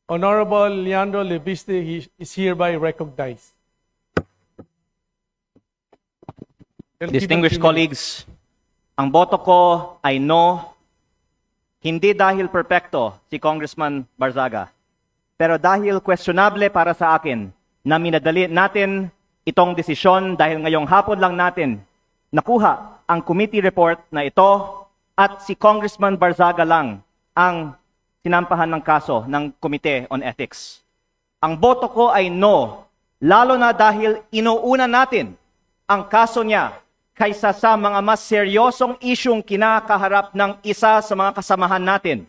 Honorable Leandro Lebiste is hereby recognized. Distinguished colleagues, ang boto ko ay no, hindi dahil perpekto si Congressman Barzaga, pero dahil questionable para sa akin na minadali natin itong desisyon dahil ngayong hapon lang natin nakuha ang committee report na ito at si Congressman Barzaga lang ang sinampahan ng kaso ng Committee on Ethics. Ang boto ko ay no, lalo na dahil inuuna natin ang kaso niya kaysa sa mga mas seryosong isyong kinakaharap ng isa sa mga kasamahan natin.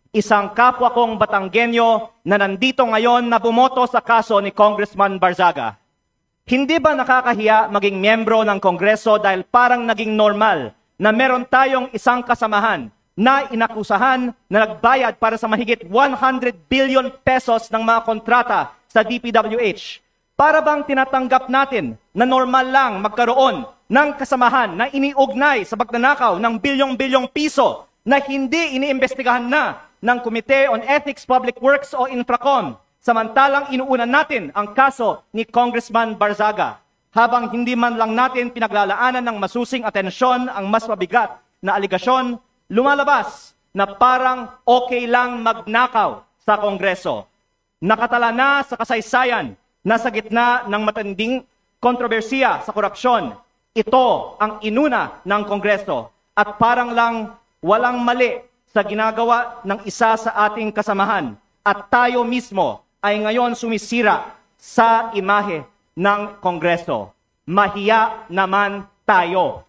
Isang kapwa kong Batanggenyo na nandito ngayon na bumoto sa kaso ni Congressman Barzaga. Hindi ba nakakahiya maging miyembro ng Kongreso dahil parang naging normal na meron tayong isang kasamahan na inakusahan na nagbayad para sa mahigit 100 billion pesos ng mga kontrata sa DPWH? Para bang tinatanggap natin na normal lang magkaroon ng kasamahan na iniugnay sa pagnanakaw ng bilyong-bilyong piso na hindi iniimbestigahan na ng Committee on Ethics, Public Works o Infracom, samantalang inuunan natin ang kaso ni Congressman Barzaga, habang hindi man lang natin pinaglalaanan ng masusing atensyon ang mas mabigat na aligasyon, lumalabas na parang okay lang magnakaw sa Kongreso. Nakatala na sa kasaysayan na sa gitna ng matinding kontrobersiya sa korupsyon, ito ang inuna ng Kongreso at parang lang walang mali sa ginagawa ng isa sa ating kasamahan at tayo mismo ay ngayon sumisira sa imahe ng Kongreso. Mahiya naman tayo.